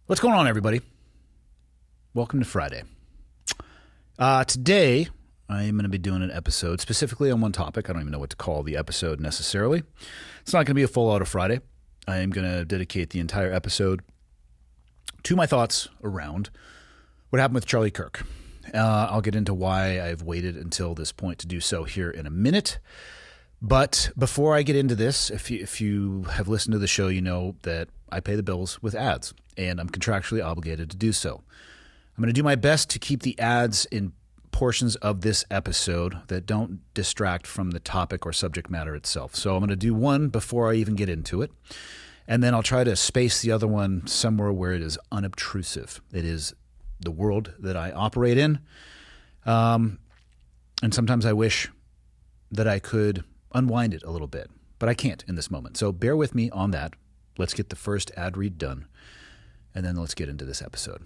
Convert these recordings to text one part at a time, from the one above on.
What's going on, everybody? Welcome to Friday. Today, I am going to be doing an episode specifically on one topic. I don't even know what to call the episode necessarily. It's not going to be a full out of Friday. I am going to dedicate the entire episode to my thoughts around what happened with Charlie Kirk. I'll get into why I've waited until this point to do so here in a minute. But before I get into this, if you have listened to the show, you know that I pay the bills with ads, and I'm contractually obligated to do so. I'm going to do my best to keep the ads in portions of this episode that don't distract from the topic or subject matter itself. So I'm going to do one before I even get into it, and then I'll try to space the other one somewhere where it is unobtrusive. It is the world that I operate in, and sometimes I wish that I could unwind it a little bit, but I can't in this moment. So bear with me on that. Let's get the first ad read done, and then let's get into this episode.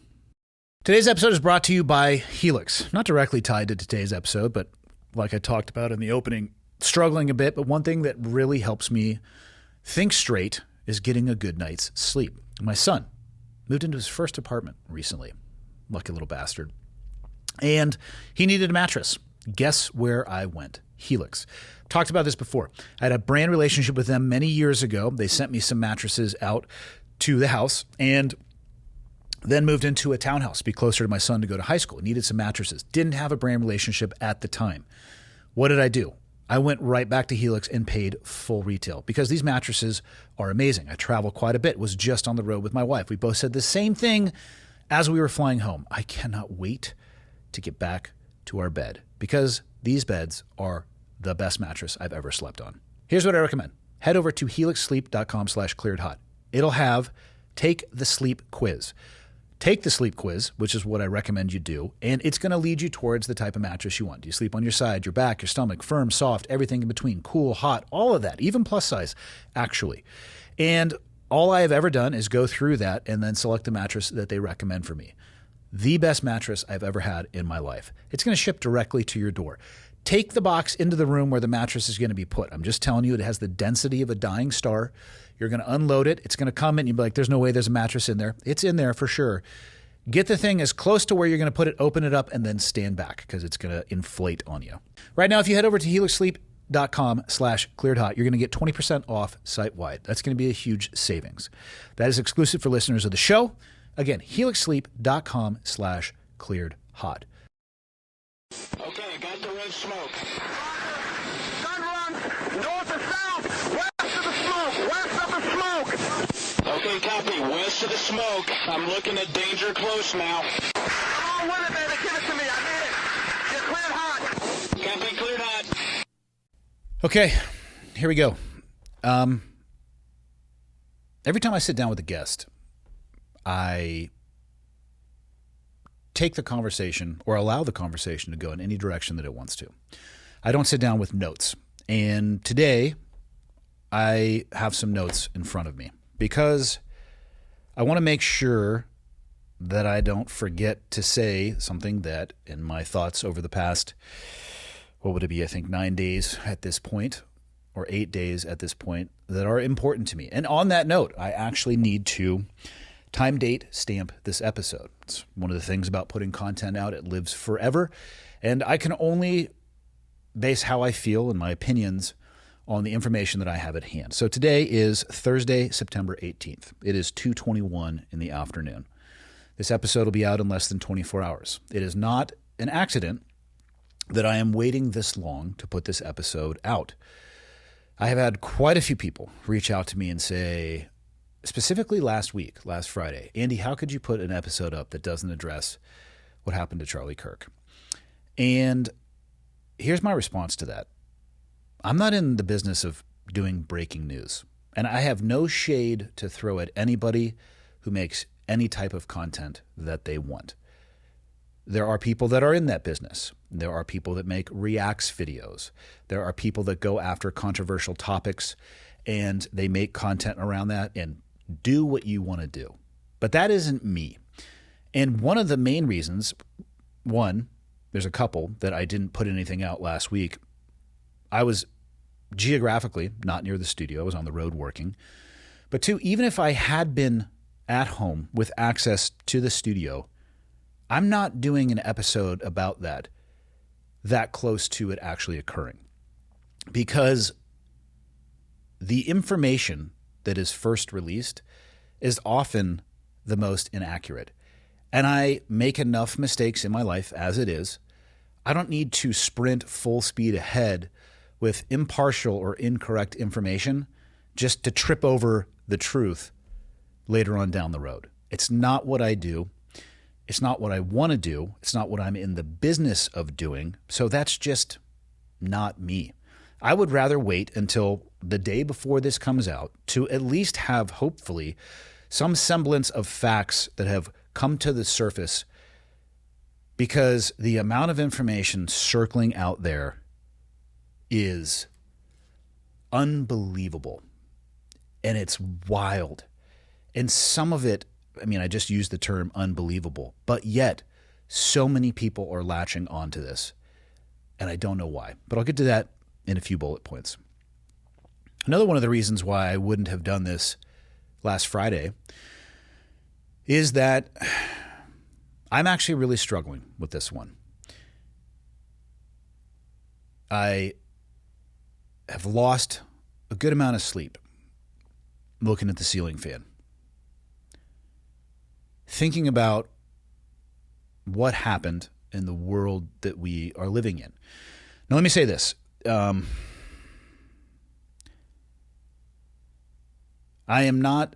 Today's episode is brought to you by Helix. Not directly tied to today's episode, but like I talked about in the opening, struggling a bit, but one thing that really helps me think straight is getting a good night's sleep. My son moved into his first apartment recently. Lucky little bastard. And he needed a mattress. Guess where I went? Helix. Talked about this before. I had a brand relationship with them many years ago. They sent me some mattresses out to the house and then moved into a townhouse to be closer to my son to go to high school. Needed some mattresses. Didn't have a brand relationship at the time. What did I do? I went right back to Helix and paid full retail because these mattresses are amazing. I travel quite a bit. Was just on the road with my wife. We both said the same thing as we were flying home. I cannot wait to get back to our bed because these beds are the best mattress I've ever slept on. Here's what I recommend. Head over to helixsleep.com/clearedhot. It'll have Take the Sleep Quiz. Take the sleep quiz, which is what I recommend you do, and it's going to lead you towards the type of mattress you want. Do you sleep on your side, your back, your stomach, firm, soft, everything in between, cool, hot, all of that, even plus size, actually. And all I have ever done is go through that and then select the mattress that they recommend for me. The best mattress I've ever had in my life. It's going to ship directly to your door. Take the box into the room where the mattress is going to be put. I'm just telling you, it has the density of a dying star. You're going to unload it. It's going to come in. You'll be like, there's no way there's a mattress in there. It's in there for sure. Get the thing as close to where you're going to put it, open it up, and then stand back because it's going to inflate on you. Right now, if you head over to helixsleep.com/clearedhot, you're going to get 20% off site-wide. That's going to be a huge savings. That is exclusive for listeners of the show. Again, helixsleep.com/clearedhot. Okay, got the red smoke. Gun run, north or south, west of the smoke, west of the smoke. Okay, copy, west of the smoke. I'm looking at danger close now. Come on with it, baby, give it to me, I need it. Get cleared hot. Copy, cleared hot. Okay, here we go. Every time I sit down with a guest, I take the conversation or allow the conversation to go in any direction that it wants to. I don't sit down with notes. And today I have some notes in front of me because I want to make sure that I don't forget to say something that in my thoughts over the past, what would it be? I think 9 days at this point or 8 days at this point that are important to me. And on that note, I actually need to time, date, stamp this episode. It's one of the things about putting content out. It lives forever. And I can only base how I feel and my opinions on the information that I have at hand. So today is Thursday, September 18th. It is 2:21 in the afternoon. This episode will be out in less than 24 hours. It is not an accident that I am waiting this long to put this episode out. I have had quite a few people reach out to me and say, specifically last Friday, Andy, how could you put an episode up that doesn't address what happened to Charlie Kirk? And here's my response to that. I'm not in the business of doing breaking news, and I have no shade to throw at anybody who makes any type of content that they want. There are people that are in that business. There are people that make reacts videos. There are people that go after controversial topics and they make content around that and do what you want to do. But that isn't me. And one of the main reasons, one, there's a couple that I didn't put anything out last week. I was geographically not near the studio. I was on the road working. But two, even if I had been at home with access to the studio, I'm not doing an episode about that close to it actually occurring, because the information that is first released is often the most inaccurate. And I make enough mistakes in my life as it is. I don't need to sprint full speed ahead with impartial or incorrect information just to trip over the truth later on down the road. It's not what I do. It's not what I want to do. It's not what I'm in the business of doing. So that's just not me. I would rather wait until the day before this comes out to at least have, hopefully, some semblance of facts that have come to the surface, because the amount of information circling out there is unbelievable, and it's wild. And some of it, I mean, I just used the term unbelievable, but yet so many people are latching onto this, and I don't know why. But I'll get to that in a few bullet points. Another one of the reasons why I wouldn't have done this last Friday is that I'm actually really struggling with this one. I have lost a good amount of sleep looking at the ceiling fan, thinking about what happened in the world that we are living in. Now, let me say this. I am not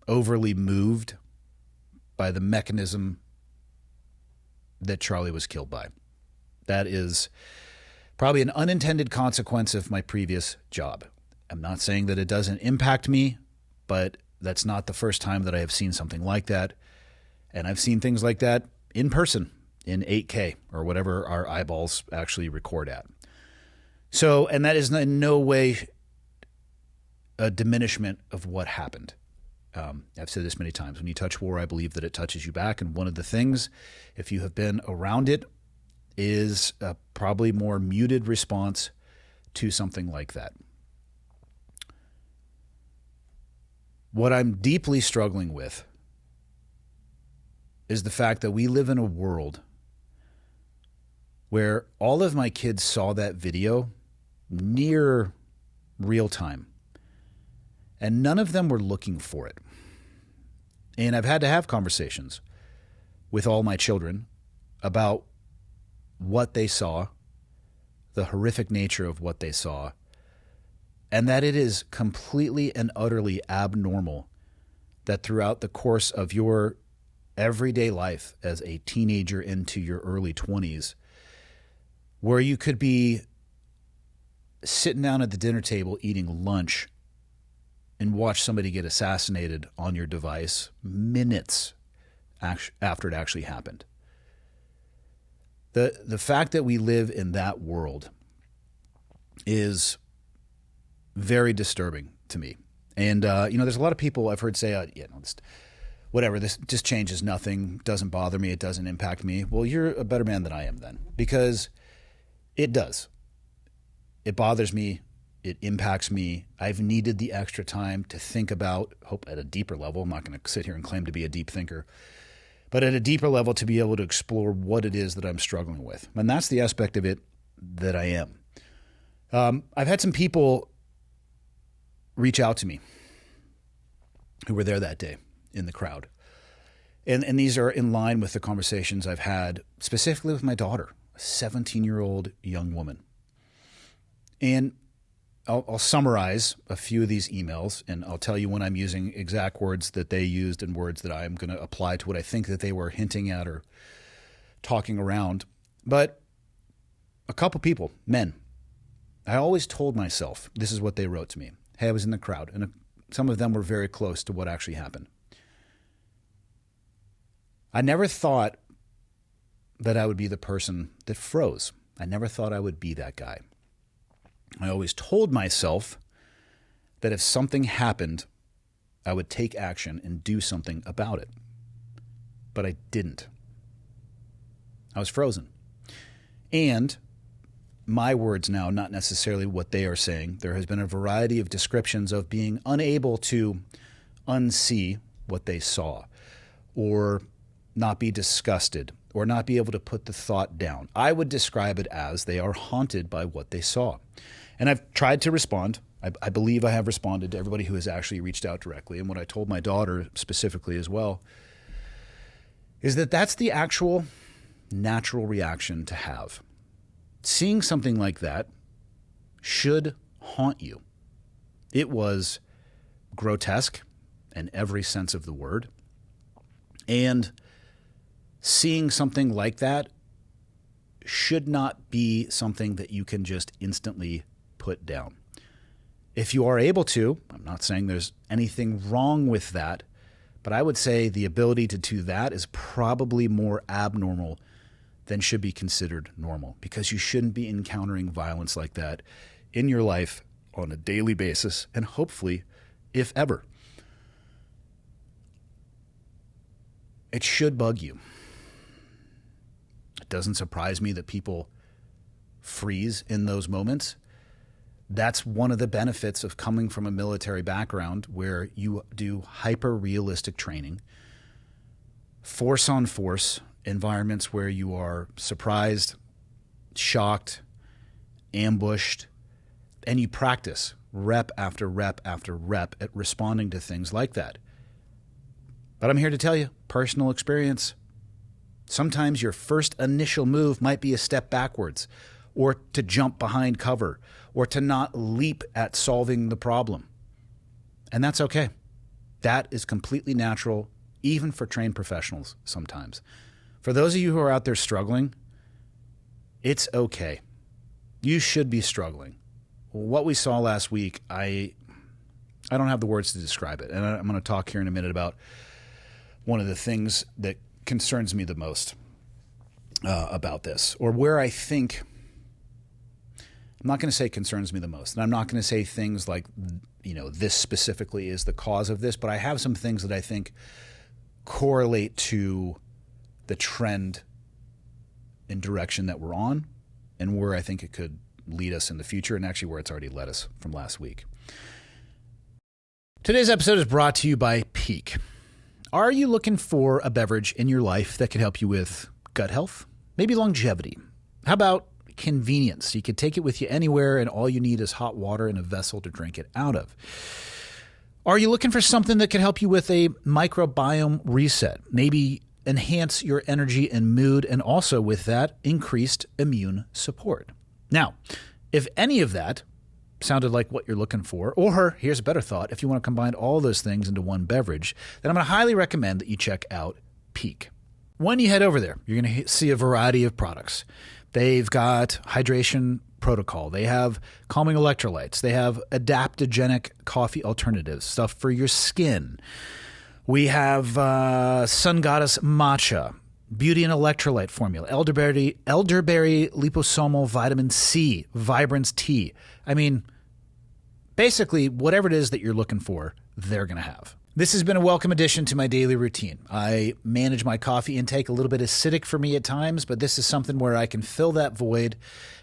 overly moved by the mechanism that Charlie was killed by. That is probably an unintended consequence of my previous job. I'm not saying that it doesn't impact me, but that's not the first time that I have seen something like that. And I've seen things like that in person in 8K or whatever our eyeballs actually record at. So, and that is in no way a diminishment of what happened. I've said this many times. When you touch war, I believe that it touches you back. And one of the things, if you have been around it, is a probably more muted response to something like that. What I'm deeply struggling with is the fact that we live in a world where all of my kids saw that video near real time, and none of them were looking for it. And I've had to have conversations with all my children about what they saw, the horrific nature of what they saw, and that it is completely and utterly abnormal that throughout the course of your everyday life as a teenager into your early 20s, where you could be sitting down at the dinner table eating lunch and watch somebody get assassinated on your device minutes after it actually happened. The fact that we live in that world is very disturbing to me. And, there's a lot of people I've heard say, this just changes nothing, doesn't bother me, it doesn't impact me. Well, you're a better man than I am then, because it does. It bothers me. It impacts me. I've needed the extra time to think about, hope at a deeper level. I'm not going to sit here and claim to be a deep thinker, but at a deeper level to be able to explore what it is that I'm struggling with. And that's the aspect of it that I am. I've had some people reach out to me who were there that day in the crowd. And these are in line with the conversations I've had specifically with my daughter, a 17-year-old young woman. And I'll summarize a few of these emails, and I'll tell you when I'm using exact words that they used and words that I'm going to apply to what I think that they were hinting at or talking around. But a couple people, men, I always told myself, this is what they wrote to me. Hey, I was in the crowd, and some of them were very close to what actually happened. I never thought that I would be the person that froze. I never thought I would be that guy. I always told myself that if something happened, I would take action and do something about it. But I didn't. I was frozen. And my words now, not necessarily what they are saying, there has been a variety of descriptions of being unable to unsee what they saw, or not be disgusted, or not be able to put the thought down. I would describe it as they are haunted by what they saw. And I've tried to respond. I believe I have responded to everybody who has actually reached out directly. And what I told my daughter specifically as well is that that's the actual natural reaction to have. Seeing something like that should haunt you. It was grotesque in every sense of the word. And seeing something like that should not be something that you can just instantly put down. If you are able to, I'm not saying there's anything wrong with that, but I would say the ability to do that is probably more abnormal than should be considered normal, because you shouldn't be encountering violence like that in your life on a daily basis, and hopefully, if ever. It should bug you. It doesn't surprise me that people freeze in those moments. That's one of the benefits of coming from a military background where you do hyper-realistic training, force-on-force environments where you are surprised, shocked, ambushed, and you practice rep after rep after rep at responding to things like that. But I'm here to tell you, personal experience, sometimes your first initial move might be a step backwards, or to jump behind cover, or to not leap at solving the problem. And that's okay. That is completely natural, even for trained professionals sometimes. For those of you who are out there struggling, it's okay. You should be struggling. What we saw last week, I don't have the words to describe it. And I'm going to talk here in a minute about one of the things that concerns me the most about this, or where I think, I'm not going to say concerns me the most, and I'm not going to say things like, this specifically is the cause of this, but I have some things that I think correlate to the trend and direction that we're on, and where I think it could lead us in the future, and actually where it's already led us from last week. Today's episode is brought to you by Pique. Are you looking for a beverage in your life that can help you with gut health? Maybe longevity? How about convenience? You can take it with you anywhere, and all you need is hot water and a vessel to drink it out of. Are you looking for something that can help you with a microbiome reset? Maybe enhance your energy and mood, and also with that, increased immune support. Now, if any of that sounded like what you're looking for, or here's a better thought, if you want to combine all those things into one beverage, then I'm going to highly recommend that you check out Pique. When you head over there, you're going to see a variety of products. They've got hydration protocol. They have calming electrolytes. They have adaptogenic coffee alternatives, stuff for your skin. We have Sun Goddess matcha, beauty and electrolyte formula, elderberry liposomal vitamin C, Vibrance tea. I mean, basically, whatever it is that you're looking for, they're going to have. This has been a welcome addition to my daily routine. I manage my coffee intake a little bit acidic for me at times, but this is something where I can fill that void.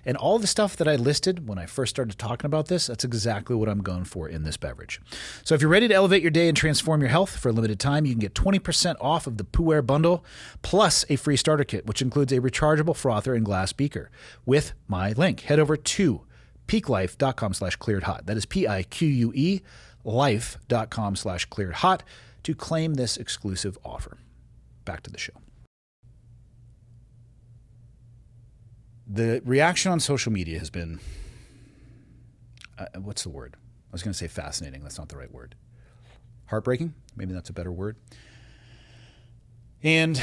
And all the stuff that I listed when I first started talking about this, that's exactly what I'm going for in this beverage. So if you're ready to elevate your day and transform your health for a limited time, you can get 20% off of the Pu'er bundle, plus a free starter kit, which includes a rechargeable frother and glass beaker with my link. Head over to piquelife.com/clearedhot. That is PIQUE life.com/clearedhot to claim this exclusive offer. Back to the show. The reaction on social media has been, what's the word? I was going to say fascinating. That's not the right word. Heartbreaking? Maybe that's a better word. And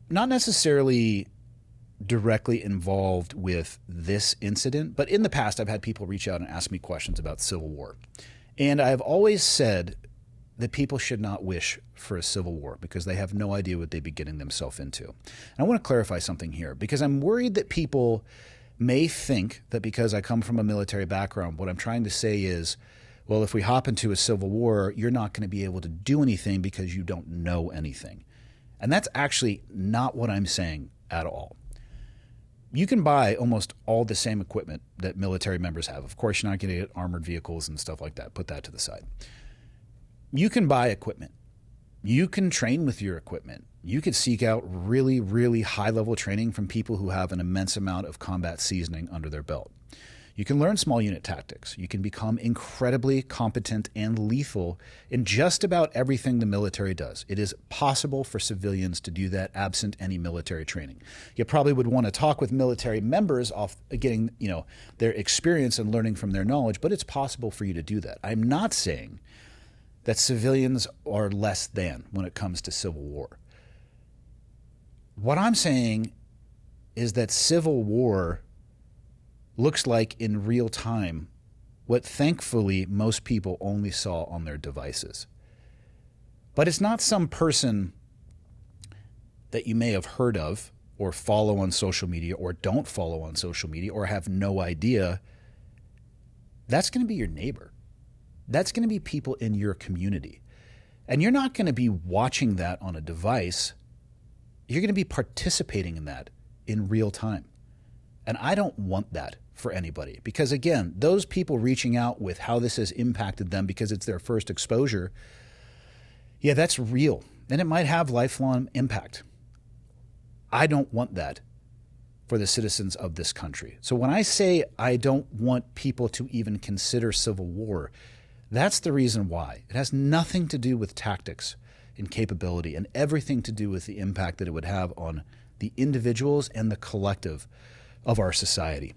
not necessarily directly involved with this incident, but in the past I've had people reach out and ask me questions about civil war. And I've always said that people should not wish for a civil war because they have no idea what they'd be getting themselves into. And I want to clarify something here because I'm worried that people may think that because I come from a military background, what I'm trying to say is, well, if we hop into a civil war, you're not going to be able to do anything because you don't know anything. And that's actually not what I'm saying at all. You can buy almost all the same equipment that military members have. Of course, you're not going to get armored vehicles and stuff like that. Put that to the side. You can buy equipment. You can train with your equipment. You could seek out really, really high-level training from people who have an immense amount of combat seasoning under their belt. You can learn small unit tactics. You can become incredibly competent and lethal in just about everything the military does. It is possible for civilians to do that absent any military training. You probably would want to talk with military members off getting, their experience and learning from their knowledge, but it's possible for you to do that. I'm not saying that civilians are less than when it comes to civil war. What I'm saying is that civil war looks like in real time what thankfully most people only saw on their devices. But it's not some person that you may have heard of or follow on social media or don't follow on social media or have no idea. That's going to be your neighbor. That's going to be people in your community. And you're not going to be watching that on a device. You're going to be participating in that in real time. And I don't want that for anybody because, again, those people reaching out with how this has impacted them because it's their first exposure, yeah, that's real. And it might have lifelong impact. I don't want that for the citizens of this country. So when I say I don't want people to even consider civil war, that's the reason why. It has nothing to do with tactics and capability and everything to do with the impact that it would have on the individuals and the collective of our society.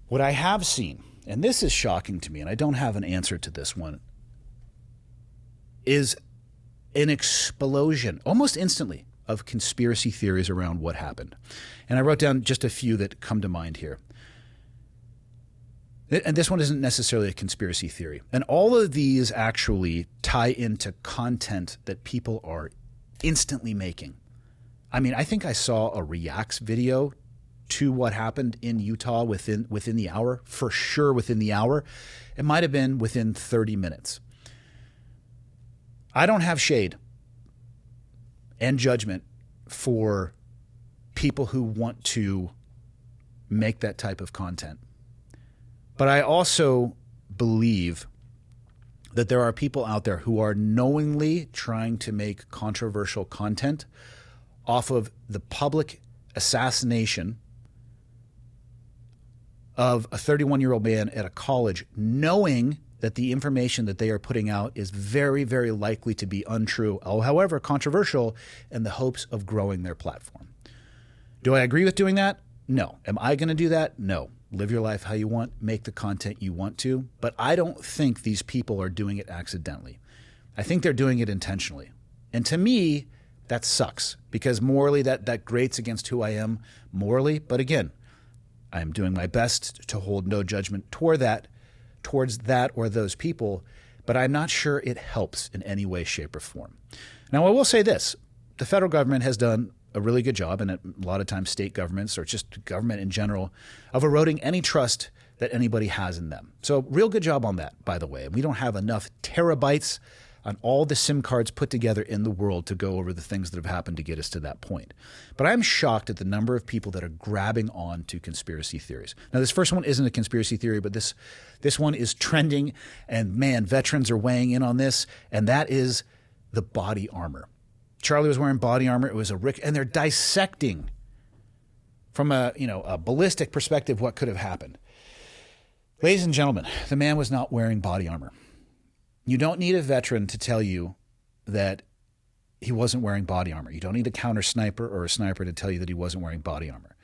What I have seen, and this is shocking to me, and I don't have an answer to this one, is an explosion, almost instantly, of conspiracy theories around what happened. And I wrote down just a few that come to mind here. And this one isn't necessarily a conspiracy theory. And all of these actually tie into content that people are instantly making. I mean, I think I saw a reacts video to what happened in Utah within the hour, for sure within the hour. It might have been within 30 minutes. I don't have shade and judgment for people who want to make that type of content. But I also believe that there are people out there who are knowingly trying to make controversial content off of the public assassination of a 31-year-old man at a college, knowing that the information that they are putting out is very, very likely to be untrue, however controversial, in the hopes of growing their platform. Do I agree with doing that? No. Am I going to do that? No. Live your life how you want, make the content you want to, but I don't think these people are doing it accidentally. I think they're doing it intentionally. And to me, that sucks because morally that grates against who I am morally. But again, I am doing my best to hold no judgment towards that or those people, but I'm not sure it helps in any way, shape, or form. Now, I will say this. The federal government has done a really good job, and a lot of times state governments or just government in general, of eroding any trust that anybody has in them. So real good job on that, by the way. We don't have enough terabytes on all the SIM cards put together in the world to go over the things that have happened to get us to that point. But I'm shocked at the number of people that are grabbing on to conspiracy theories. Now, this first one isn't a conspiracy theory, but this one is trending, and man, veterans are weighing in on this, and that is the body armor. Charlie was wearing body armor. It was and they're dissecting from a ballistic perspective what could have happened. Ladies and gentlemen, the man was not wearing body armor. You don't need a veteran to tell you that he wasn't wearing body armor. You don't need a counter sniper or a sniper to tell you that he wasn't wearing body armor.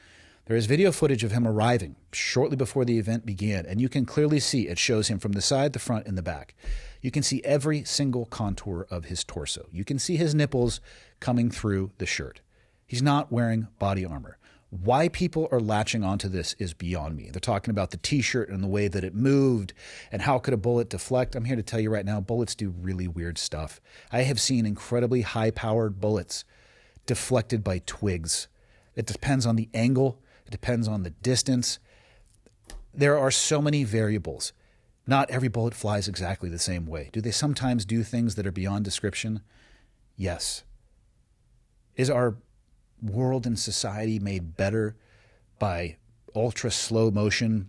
There is video footage of him arriving shortly before the event began, and you can clearly see it shows him from the side, the front, and the back. You can see every single contour of his torso. You can see his nipples coming through the shirt. He's not wearing body armor. Why people are latching onto this is beyond me. They're talking about the T-shirt and the way that it moved and how could a bullet deflect. I'm here to tell you right now, bullets do really weird stuff. I have seen incredibly high-powered bullets deflected by twigs. It depends on the angle. It depends on the distance. There are so many variables. Not every bullet flies exactly the same way. Do they sometimes do things that are beyond description? Yes. Is our world and society made better by ultra slow motion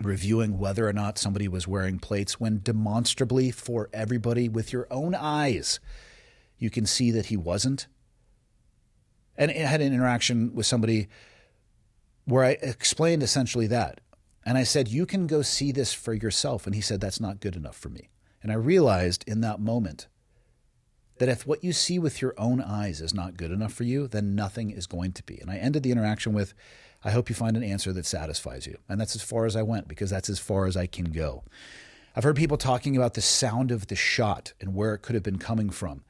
reviewing whether or not somebody was wearing plates when demonstrably for everybody with your own eyes, you can see that he wasn't. And I had an interaction with somebody where I explained essentially that. And I said, you can go see this for yourself. And he said, that's not good enough for me. And I realized in that moment that if what you see with your own eyes is not good enough for you, then nothing is going to be. And I ended the interaction with, I hope you find an answer that satisfies you. And that's as far as I went, because that's as far as I can go. I've heard people talking about the sound of the shot and where it could have been coming from.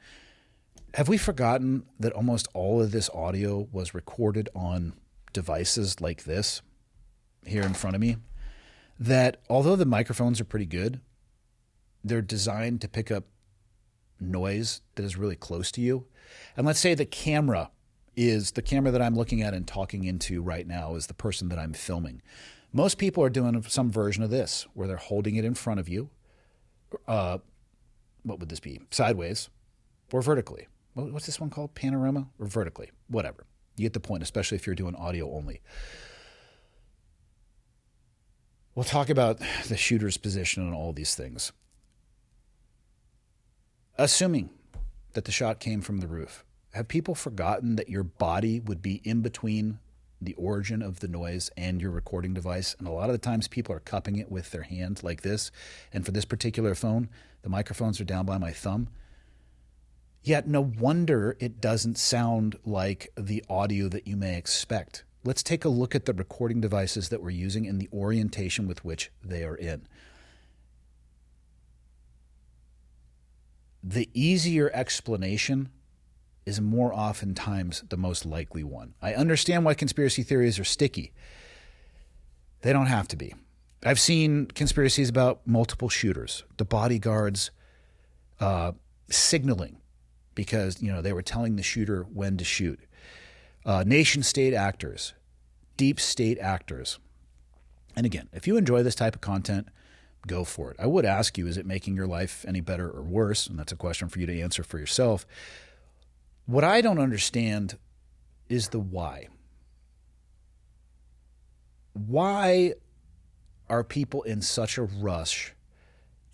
Have we forgotten that almost all of this audio was recorded on devices like this here in front of me? That although the microphones are pretty good, they're designed to pick up noise that is really close to you. And let's say the camera that I'm looking at and talking into right now is the person that I'm filming. Most people are doing some version of this where they're holding it in front of you. What would this be? Sideways or vertically. What's this one called? Panorama or vertically? Whatever. You get the point, especially if you're doing audio only. We'll talk about the shooter's position and all these things. Assuming that the shot came from the roof, have people forgotten that your body would be in between the origin of the noise and your recording device? And a lot of the times people are cupping it with their hand like this. And for this particular phone, the microphones are down by my thumb. Yet no wonder it doesn't sound like the audio that you may expect. Let's take a look at the recording devices that we're using and the orientation with which they are in. The easier explanation is more oftentimes the most likely one. I understand why conspiracy theories are sticky. They don't have to be. I've seen conspiracies about multiple shooters, the bodyguards signaling because they were telling the shooter when to shoot. Nation-state actors, deep state actors. And again, if you enjoy this type of content, go for it. I would ask you, is it making your life any better or worse? And that's a question for you to answer for yourself. What I don't understand is the why. Why are people in such a rush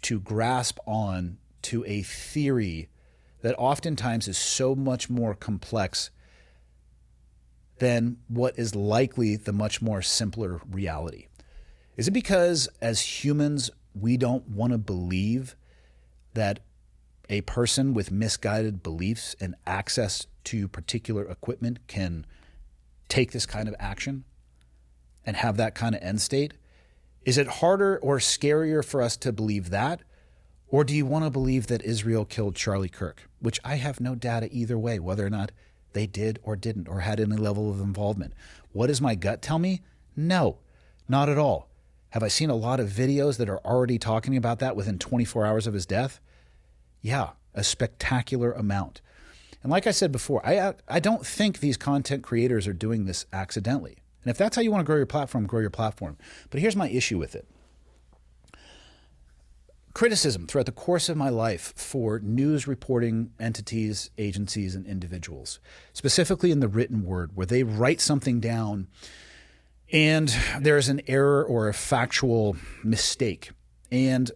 to grasp on to a theory that oftentimes is so much more complex than what is likely the much more simpler reality? Is it because as humans, we don't want to believe that a person with misguided beliefs and access to particular equipment can take this kind of action and have that kind of end state? Is it harder or scarier for us to believe that? Or do you want to believe that Israel killed Charlie Kirk? Which I have no data either way, whether or not they did or didn't or had any level of involvement. What does my gut tell me? No, not at all. Have I seen a lot of videos that are already talking about that within 24 hours of his death? Yeah, a spectacular amount. And like I said before, I don't think these content creators are doing this accidentally. And if that's how you want to grow your platform, grow your platform. But here's my issue with it. Criticism throughout the course of my life for news reporting entities, agencies, and individuals, specifically in the written word, where they write something down and there's an error or a factual mistake. And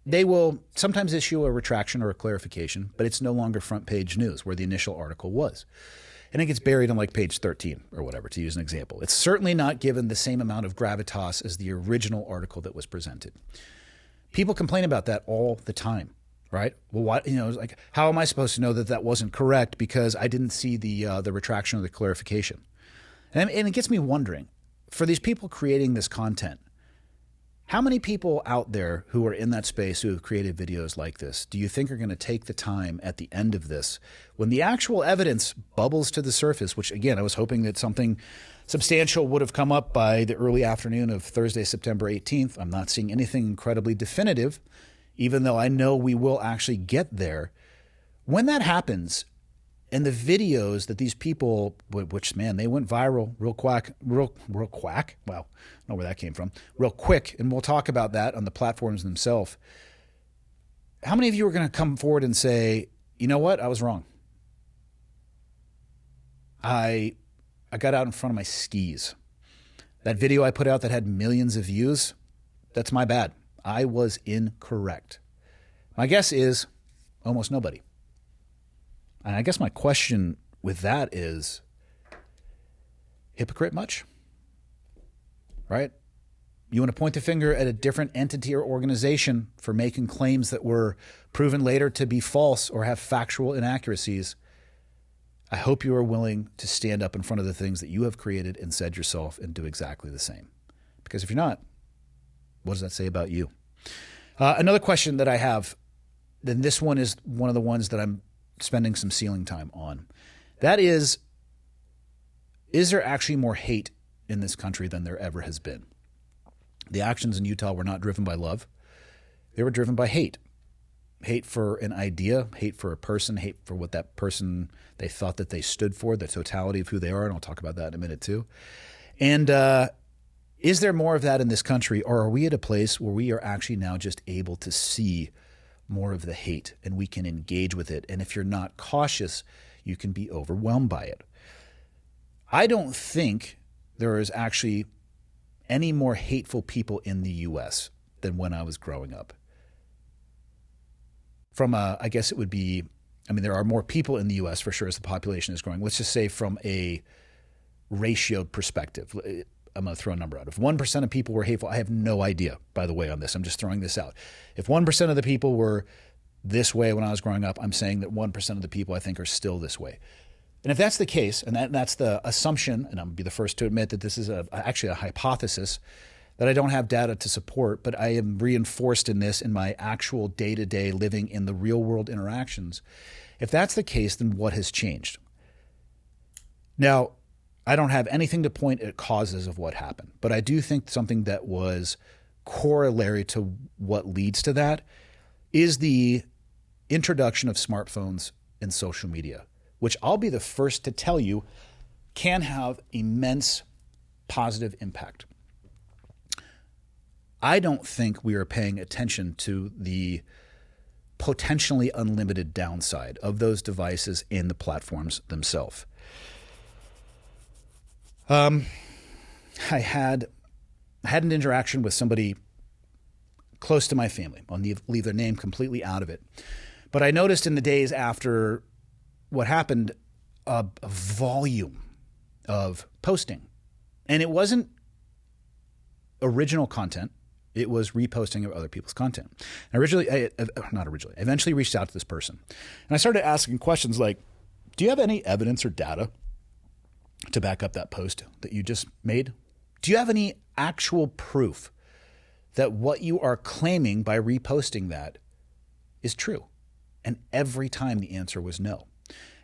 they will sometimes issue a retraction or a clarification, but it's no longer front page news where the initial article was. And it gets buried on like page 13 or whatever, to use an example. It's certainly not given the same amount of gravitas as the original article that was presented. People complain about that all the time, right? Well, what, like, how am I supposed to know that that wasn't correct because I didn't see the retraction or the clarification? And it gets me wondering, for these people creating this content, how many people out there who are in that space who have created videos like this do you think are going to take the time at the end of this, when the actual evidence bubbles to the surface, which again, I was hoping that something substantial would have come up by the early afternoon of Thursday, September 18th. I'm not seeing anything incredibly definitive, even though I know we will actually get there. When that happens, and the videos that these people, which, man, they went viral real quick. Wow, I don't know where that came from. Real quick, and we'll talk about that on the platforms themselves. How many of you are going to come forward and say, you know what, I was wrong. I got out in front of my skis. That video I put out that had millions of views, That's my bad. I was incorrect. My guess is almost nobody. And I guess my question with that is, hypocrite much? Right? You want to point the finger at a different entity or organization for making claims that were proven later to be false or have factual inaccuracies. I hope you are willing to stand up in front of the things that you have created and said yourself and do exactly the same. Because if you're not, what does that say about you? Another question that I have, then this one is one of the ones that I'm spending some ceiling time on. That is there actually more hate in this country than there ever has been? The actions in Utah were not driven by love. They were driven by hate. Hate for an idea, hate for a person, hate for what that person, they thought that they stood for, the totality of who they are, and I'll talk about that in a minute too. And is there more of that in this country, or are we at a place where we are actually now just able to see more of the hate and we can engage with it? And if you're not cautious, you can be overwhelmed by it. I don't think there is actually any more hateful people in the U.S. than when I was growing up. I guess it would be, there are more people in the U.S. for sure as the population is growing. Let's just say from a ratioed perspective. I'm going to throw a number out. If 1% of people were hateful, I have no idea, by the way, on this. I'm just throwing this out. If 1% of the people were this way when I was growing up, I'm saying that 1% of the people I think are still this way. And if that's the case, and that's the assumption, and I'm going to be the first to admit that this is actually a hypothesis that I don't have data to support, but I am reinforced in this in my actual day-to-day living in the real-world interactions. If that's the case, then what has changed? Now, I don't have anything to point at causes of what happened, but I do think something that was corollary to what leads to that is the introduction of smartphones and social media, which I'll be the first to tell you can have immense positive impact. I don't think we are paying attention to the potentially unlimited downside of those devices and the platforms themselves. I had an interaction with somebody close to my family. I'll leave their name completely out of it. But I noticed in the days after what happened, a volume of posting. And it wasn't original content. It was reposting of other people's content. And I eventually reached out to this person. And I started asking questions like, do you have any evidence or data to back up that post that you just made? Do you have any actual proof that what you are claiming by reposting that is true? And every time the answer was no.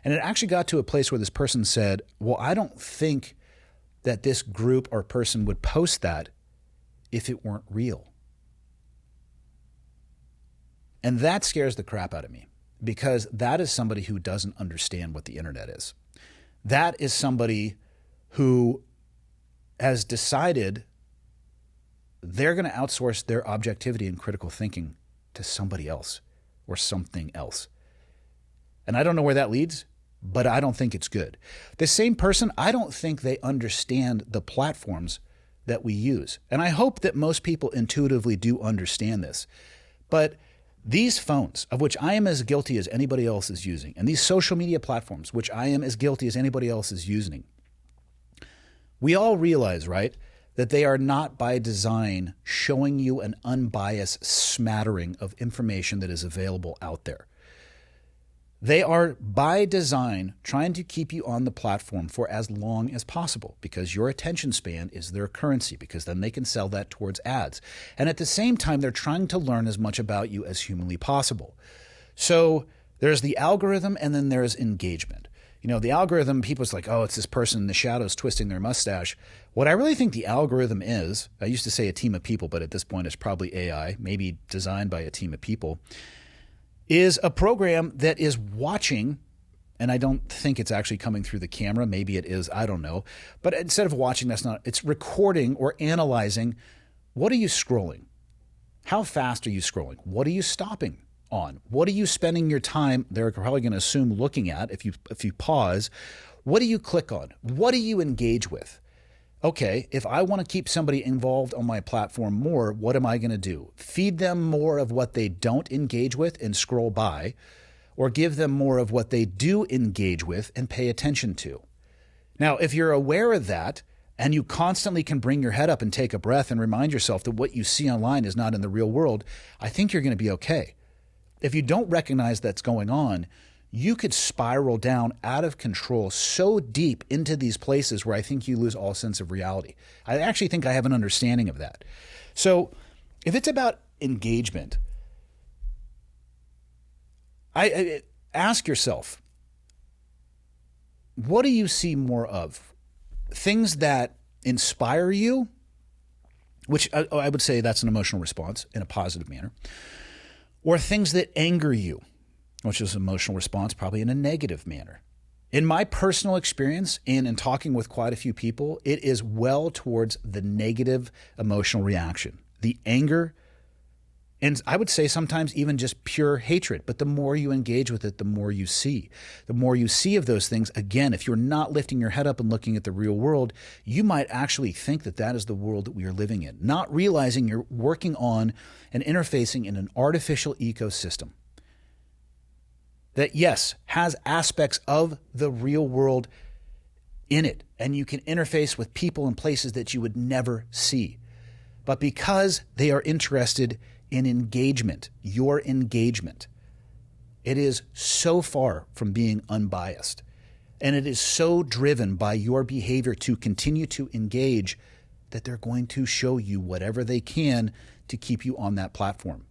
And it actually got to a place where this person said, well, I don't think that this group or person would post that if it weren't real. And that scares the crap out of me, because that is somebody who doesn't understand what the internet is. That is somebody who has decided they're going to outsource their objectivity and critical thinking to somebody else or something else. And I don't know where that leads, but I don't think it's good. The same person, I don't think they understand the platforms that we use. And I hope that most people intuitively do understand this. But these phones, of which I am as guilty as anybody else is using, and these social media platforms, which I am as guilty as anybody else is using, we all realize, right, that they are not by design showing you an unbiased smattering of information that is available out there. They are by design trying to keep you on the platform for as long as possible, because your attention span is their currency, because then they can sell that towards ads. And at the same time, they're trying to learn as much about you as humanly possible. So there's the algorithm, and then there's engagement. You know, the algorithm, people's like, oh, it's this person in the shadows twisting their mustache. What I really think the algorithm is, I used to say a team of people, but at this point it's probably AI, maybe designed by a team of people, is a program that is watching, and I don't think it's actually coming through the camera. Maybe it is, I don't know. But instead of watching, it's recording or analyzing. What are you scrolling? How fast are you scrolling? What are you stopping on? What are you spending your time, they're probably going to assume, looking at if you pause? What do you click on? What do you engage with? okay, if I want to keep somebody involved on my platform more, what am I going to do? Feed them more of what they don't engage with and scroll by, or give them more of what they do engage with and pay attention to? Now, if you're aware of that and you constantly can bring your head up and take a breath and remind yourself that what you see online is not in the real world, I think you're going to be okay. If you don't recognize that's going on, you could spiral down out of control so deep into these places where I think you lose all sense of reality. I actually think I have an understanding of that. So if it's about engagement, I ask yourself, what do you see more of? Things that inspire you, which I would say that's an emotional response in a positive manner, or things that anger you, which is an emotional response probably in a negative manner. In my personal experience and in talking with quite a few people, it is well towards the negative emotional reaction, the anger, and I would say sometimes even just pure hatred. But the more you engage with it, the more you see. The more you see of those things, again, if you're not lifting your head up and looking at the real world, you might actually think that that is the world that we are living in, not realizing you're working on and interfacing in an artificial ecosystem that, yes, has aspects of the real world in it, and you can interface with people and places that you would never see. But because they are interested in engagement, your engagement, it is so far from being unbiased, and it is so driven by your behavior to continue to engage that they're going to show you whatever they can to keep you on that platform.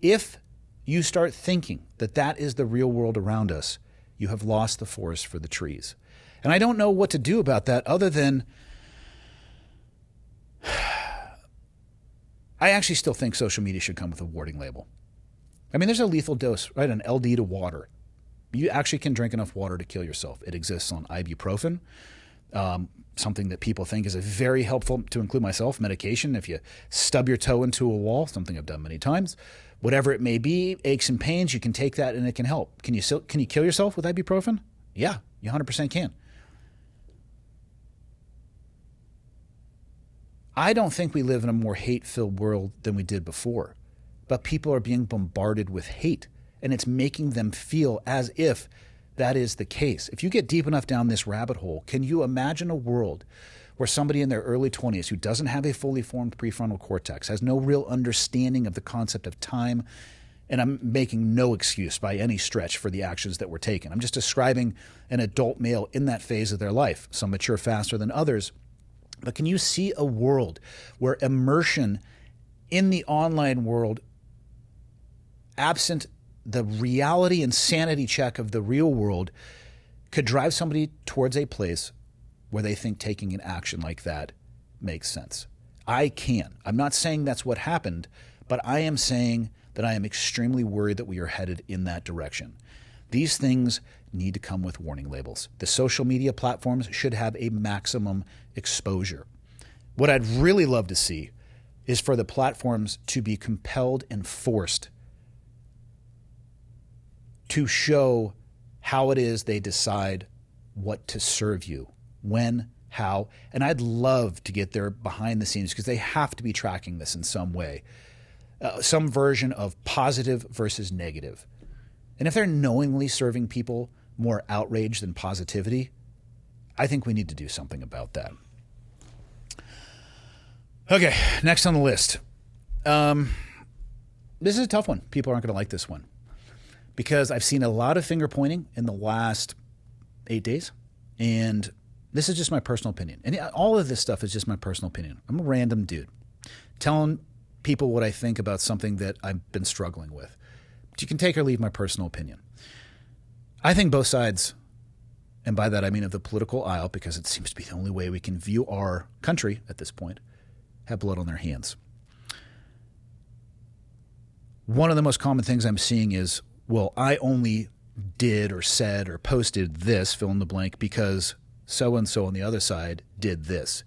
If you start thinking that that is the real world around us, you have lost the forest for the trees. And I don't know what to do about that other than I actually still think social media should come with a warning label. I mean, there's a lethal dose, right? An LD to water. You actually can drink enough water to kill yourself. It exists on ibuprofen, something that people think is a very helpful, to include myself, medication. If you stub your toe into a wall, something I've done many times, whatever it may be, aches and pains, you can take that and it can help. Can you kill yourself with ibuprofen? Yeah, you 100% can. I don't think we live in a more hate-filled world than we did before, but people are being bombarded with hate, and it's making them feel as if that is the case. If you get deep enough down this rabbit hole, can you imagine a world where somebody in their early 20s who doesn't have a fully formed prefrontal cortex, has no real understanding of the concept of time, and I'm making no excuse by any stretch for the actions that were taken. I'm just describing an adult male in that phase of their life. Some mature faster than others. But can you see a world where immersion in the online world, absent the reality and sanity check of the real world, could drive somebody towards a place where they think taking an action like that makes sense? I can. I'm not saying that's what happened, but I am saying that I am extremely worried that we are headed in that direction. These things need to come with warning labels. The social media platforms should have a maximum exposure. What I'd really love to see is for the platforms to be compelled and forced to show how it is they decide what to serve you, when, how. And I'd love to get there behind the scenes because they have to be tracking this in some way, some version of positive versus negative. And if they're knowingly serving people more outrage than positivity, I think we need to do something about that. Okay, next on the list. This is a tough one. People aren't going to like this one because I've seen a lot of finger pointing in the last 8 days, and this is just my personal opinion. And all of this stuff is just my personal opinion. I'm a random dude telling people what I think about something that I've been struggling with. But you can take or leave my personal opinion. I think both sides, and by that I mean of the political aisle, because it seems to be the only way we can view our country at this point, have blood on their hands. One of the most common things I'm seeing is, well, I only did or said or posted this, fill in the blank, because so-and-so on the other side did this.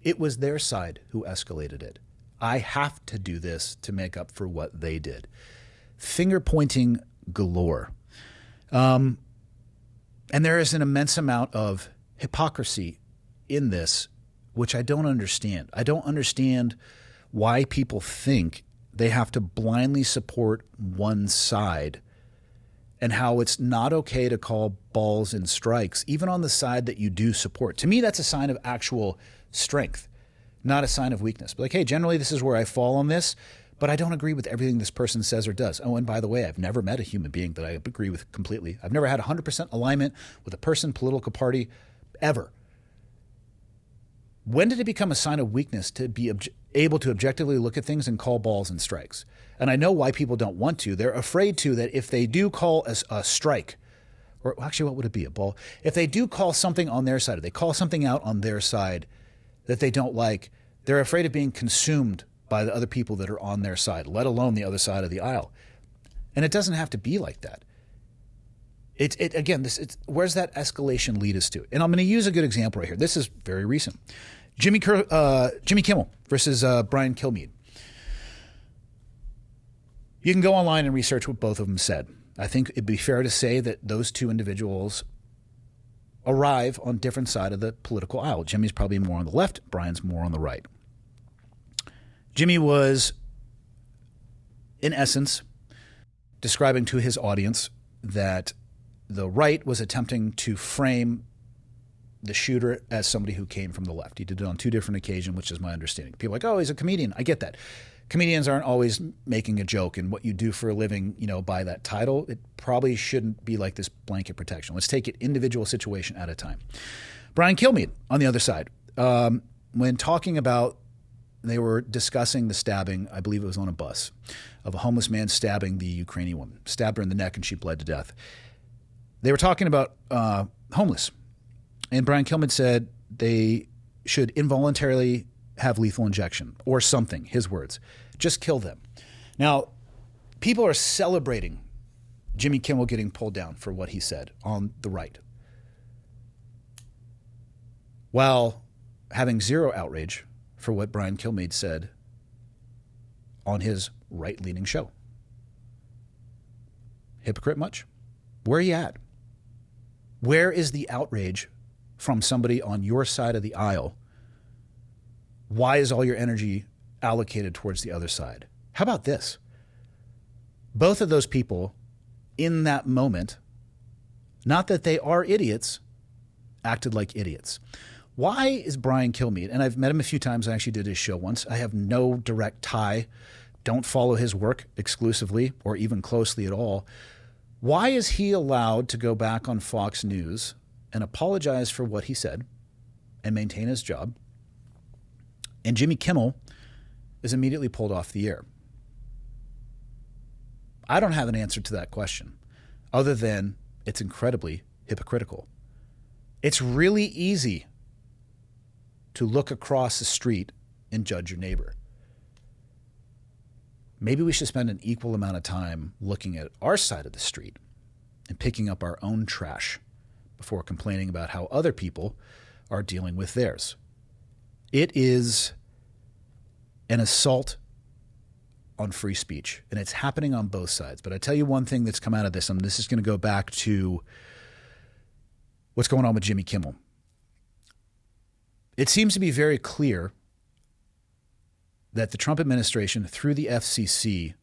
It was their side who escalated it. I have to do this to make up for what they did. Finger pointing galore. And there is an immense amount of hypocrisy in this which I don't understand. I don't understand why people think they have to blindly support one side, and how it's not okay to call balls and strikes, even on the side that you do support. To me, that's a sign of actual strength, not a sign of weakness. But like, hey, generally this is where I fall on this, but I don't agree with everything this person says or does. Oh, and by the way, I've never met a human being that I agree with completely. I've never had 100% alignment with a person, political party, ever. When did it become a sign of weakness to be able to objectively look at things and call balls and strikes? And I know why people don't want to. They're afraid to, that if they do call a strike, or actually what would it be, a ball? If they do call something on their side, or they call something out on their side that they don't like, they're afraid of being consumed by the other people that are on their side, let alone the other side of the aisle. And it doesn't have to be like that. Where's that escalation lead us to? And I'm going to use a good example right here. This is very recent. Jimmy Kimmel versus Brian Kilmeade. You can go online and research what both of them said. I think it'd be fair to say that those two individuals arrive on different sides of the political aisle. Jimmy's probably more on the left, Brian's more on the right. Jimmy was, in essence, describing to his audience that the right was attempting to frame the shooter as somebody who came from the left. He did it on two different occasions, which is my understanding. People are like, oh, he's a comedian. I get that. Comedians aren't always making a joke, and what you do for a living, by that title, it probably shouldn't be like this blanket protection. Let's take it individual situation at a time. Brian Kilmeade on the other side, when talking about, they were discussing the stabbing, I believe it was on a bus, of a homeless man stabbing the Ukrainian woman, stabbed her in the neck and she bled to death. They were talking about homeless. And Brian Kilmeade said they should involuntarily have lethal injection or something, his words. Just kill them. Now, people are celebrating Jimmy Kimmel getting pulled down for what he said on the right, while having zero outrage for what Brian Kilmeade said on his right-leaning show. Hypocrite much? Where are you at? Where is the outrage from somebody on your side of the aisle? Why is all your energy allocated towards the other side? How about this? Both of those people in that moment, not that they are idiots, acted like idiots. Why is Brian Kilmeade, and I've met him a few times, I actually did his show once, I have no direct tie, don't follow his work exclusively or even closely at all. Why is he allowed to go back on Fox News and apologize for what he said and maintain his job, and Jimmy Kimmel is immediately pulled off the air? I don't have an answer to that question other than it's incredibly hypocritical. It's really easy to look across the street and judge your neighbor. Maybe we should spend an equal amount of time looking at our side of the street and picking up our own trash before complaining about how other people are dealing with theirs. It is an assault on free speech, and it's happening on both sides. But I tell you one thing that's come out of this, and this is going to go back to what's going on with Jimmy Kimmel. It seems to be very clear that the Trump administration, through the FCC,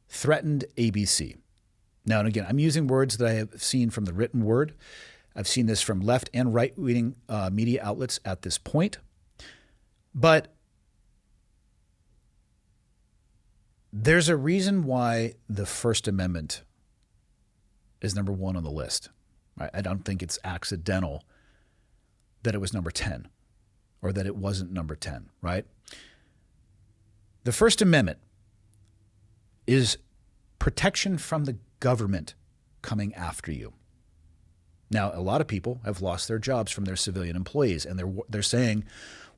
threatened ABC. Now, and again, I'm using words that I have seen from the written word. I've seen this from left and right-wing media outlets at this point. But there's a reason why the First Amendment is number one on the list. I don't think it's accidental that it was number 10 or that it wasn't number 10, right? The First Amendment is protection from the government coming after you. Now, a lot of people have lost their jobs from their civilian employees, and they're saying,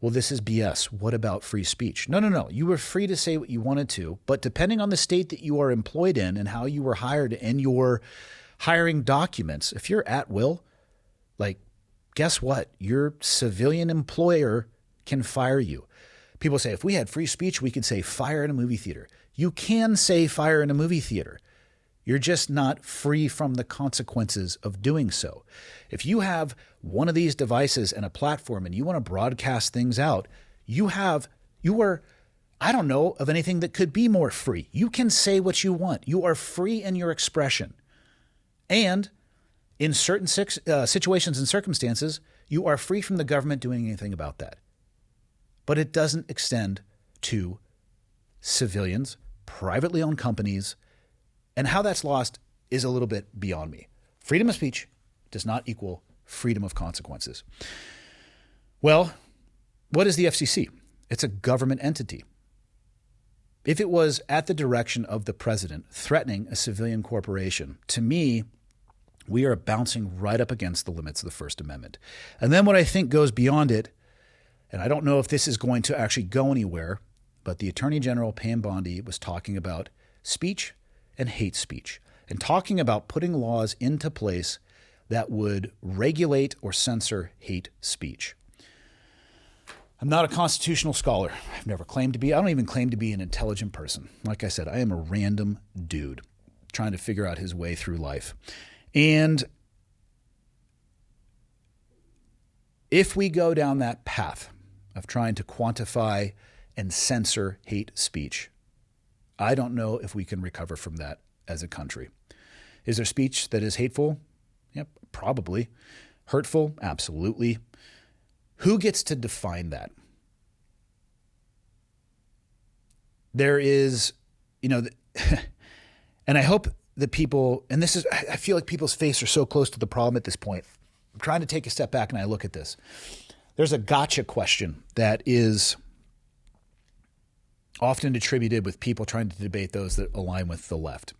well, this is BS. What about free speech? No. You were free to say what you wanted to, but depending on the state that you are employed in and how you were hired and your hiring documents, if you're at will, guess what? Your civilian employer can fire you. People say, if we had free speech, we could say fire in a movie theater. You can say fire in a movie theater. You're just not free from the consequences of doing so. If you have one of these devices and a platform and you want to broadcast things out, you are, I don't know of anything that could be more free. You can say what you want. You are free in your expression. And in certain situations and circumstances, you are free from the government doing anything about that. But it doesn't extend to civilians, privately owned companies, and how that's lost is a little bit beyond me. Freedom of speech does not equal freedom of consequences. Well, what is the FCC? It's a government entity. If it was at the direction of the president threatening a civilian corporation, to me, we are bouncing right up against the limits of the First Amendment. And then what I think goes beyond it, and I don't know if this is going to actually go anywhere, but the Attorney General, Pam Bondi, was talking about speech and hate speech, and talking about putting laws into place that would regulate or censor hate speech. I'm not a constitutional scholar. I've never claimed to be. I don't even claim to be an intelligent person. Like I said, I am a random dude trying to figure out his way through life. And if we go down that path of trying to quantify and censor hate speech, I don't know if we can recover from that as a country. Is there speech that is hateful? Yep, probably. Hurtful? Absolutely. Who gets to define that? There is, and I hope that people, and this is, I feel like people's faces are so close to the problem at this point. I'm trying to take a step back and I look at this. There's a gotcha question that is often attributed with people trying to debate those that align with the left.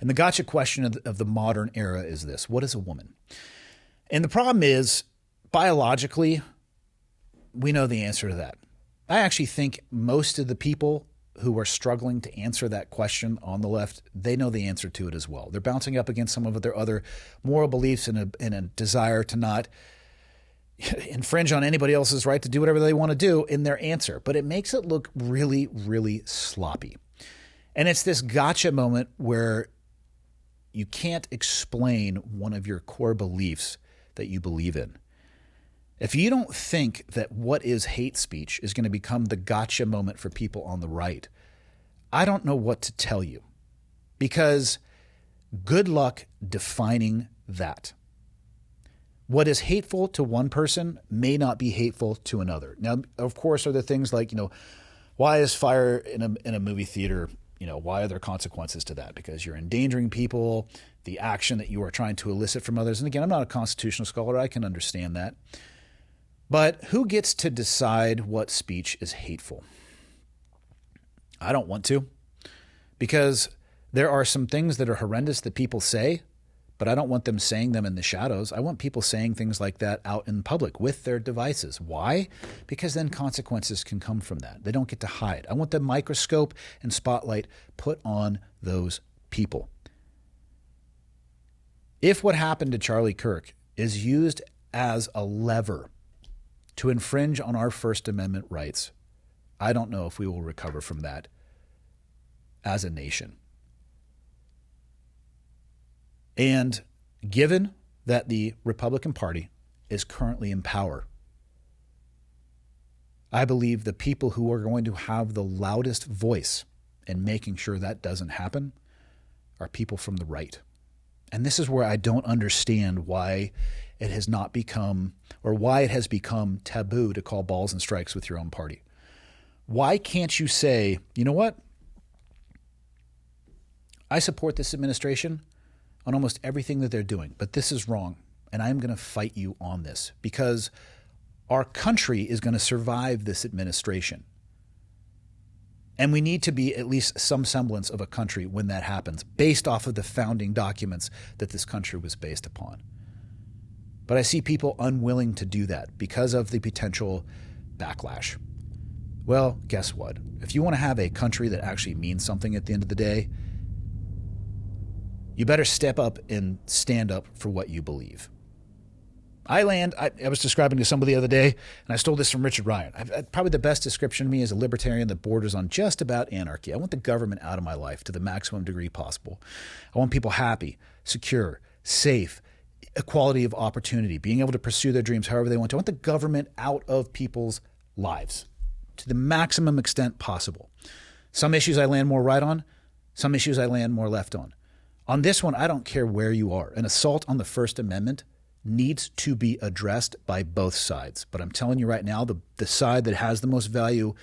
And the gotcha question of the modern era is this: what is a woman? And the problem is, biologically, we know the answer to that. I actually think most of the people who are struggling to answer that question on the left, they know the answer to it as well. They're bouncing up against some of their other moral beliefs and a desire to not infringe on anybody else's right to do whatever they want to do in their answer. But it makes it look really, really sloppy. And it's this gotcha moment where you can't explain one of your core beliefs that you believe in. If you don't think that what is hate speech is going to become the gotcha moment for people on the right, I don't know what to tell you, because good luck defining that. What is hateful to one person may not be hateful to another. Now, of course, are there things like, why is fire in a movie theater? Why are there consequences to that? Because you're endangering people, the action that you are trying to elicit from others. And again, I'm not a constitutional scholar. I can understand that. But who gets to decide what speech is hateful? I don't want to, because there are some things that are horrendous that people say, but I don't want them saying them in the shadows. I want people saying things like that out in public with their devices. Why? Because then consequences can come from that. They don't get to hide. I want the microscope and spotlight put on those people. If what happened to Charlie Kirk is used as a lever to infringe on our First Amendment rights, I don't know if we will recover from that as a nation. And given that the Republican Party is currently in power, I believe the people who are going to have the loudest voice in making sure that doesn't happen are people from the right. And this is where I don't understand why it has not become, or why it has become taboo to call balls and strikes with your own party. Why can't you say, you know what? I support this administration on almost everything that they're doing, but this is wrong, and I'm going to fight you on this, because our country is going to survive this administration. And we need to be at least some semblance of a country when that happens, based off of the founding documents that this country was based upon. But I see people unwilling to do that because of the potential backlash. Well, guess what? If you want to have a country that actually means something at the end of the day, you better step up and stand up for what you believe. I was describing to somebody the other day, and I stole this from Richard Ryan. Probably the best description of me as a libertarian that borders on just about anarchy. I want the government out of my life to the maximum degree possible. I want people happy, secure, safe, equality of opportunity, being able to pursue their dreams however they want to. I want the government out of people's lives to the maximum extent possible. Some issues I land more right on, some issues I land more left on. On this one, I don't care where you are. An assault on the First Amendment needs to be addressed by both sides. But I'm telling you right now, the side that has the most value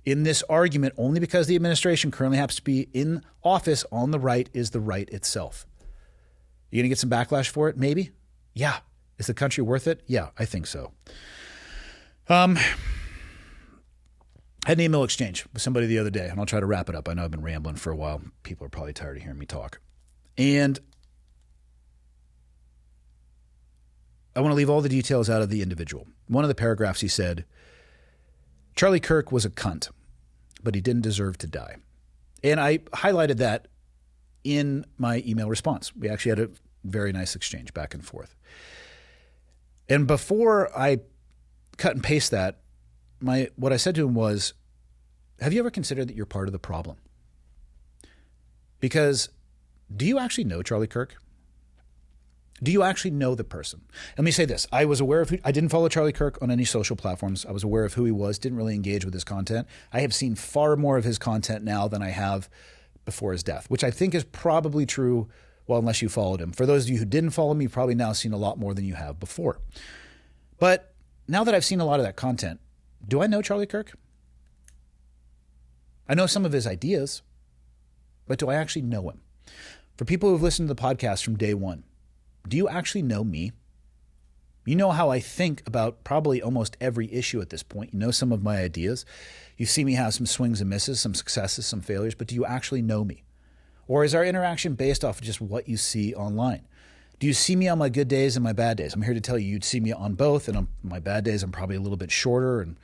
in this argument, only because the administration currently happens to be in office on the right, is the right itself. You going to get some backlash for it? Maybe. Yeah. Is the country worth it? Yeah, I think so. Had an email exchange with somebody the other day, and I'll try to wrap it up. I know I've been rambling for a while. People are probably tired of hearing me talk. And I want to leave all the details out of the individual. One of the paragraphs he said, Charlie Kirk was a cunt, but he didn't deserve to die. And I highlighted that in my email response. We actually had a very nice exchange back and forth. And before I cut and paste that, what I said to him was, have you ever considered that you're part of the problem? Because do you actually know Charlie Kirk? Do you actually know the person? Let me say this. I was aware of I didn't follow Charlie Kirk on any social platforms. I was aware of who he was, didn't really engage with his content. I have seen far more of his content now than I have before his death, which I think is probably true, well, unless you followed him. For those of you who didn't follow me, you've probably now seen a lot more than you have before. But now that I've seen a lot of that content, do I know Charlie Kirk? I know some of his ideas, but do I actually know him? For people who've listened to the podcast from day one, do you actually know me? You know how I think about probably almost every issue at this point. You know some of my ideas. You see me have some swings and misses, some successes, some failures, but do you actually know me? Or is our interaction based off of just what you see online? Do you see me on my good days and my bad days? I'm here to tell you, you'd see me on both, and on my bad days, I'm probably a little bit shorter and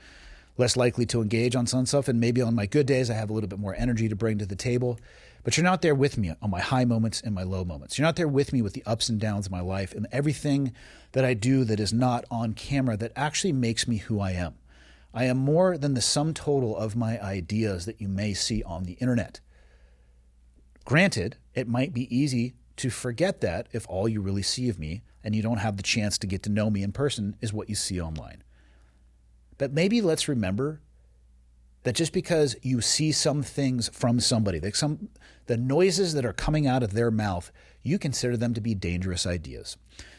less likely to engage on some stuff, and maybe on my good days, I have a little bit more energy to bring to the table. But you're not there with me on my high moments and my low moments. You're not there with me with the ups and downs of my life and everything that I do that is not on camera that actually makes me who I am. I am more than the sum total of my ideas that you may see on the internet. Granted, it might be easy to forget that if all you really see of me and you don't have the chance to get to know me in person is what you see online. But maybe let's remember that just because you see some things from somebody, like the noises that are coming out of their mouth, you consider them to be dangerous ideas.